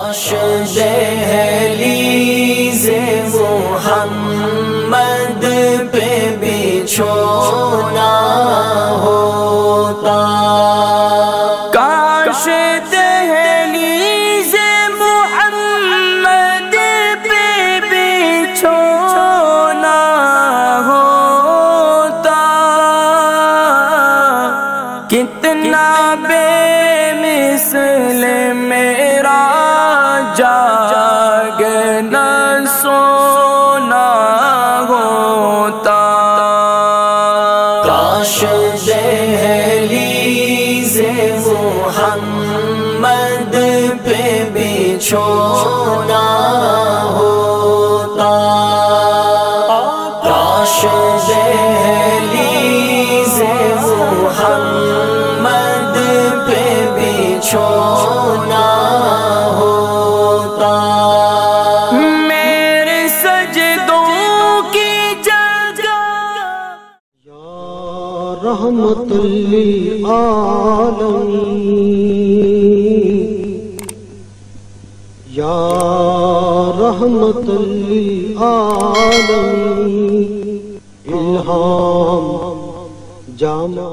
کاش دہلیز محمد پہ بچھونا ہوتا، کاش دہلیز محمد پہ بچھونا ہوتا، کتنا بے مثل میرا جاگنا سونا ہوتا، کاش دہلیز محمد پہ بچھونا ہوتا، کاش دہلیز محمد پہ بچھونا ہوتا، میرے سجدوں کی جگہ یا رحمت للعالمین، یا رحمت للعالمین، الہام جامع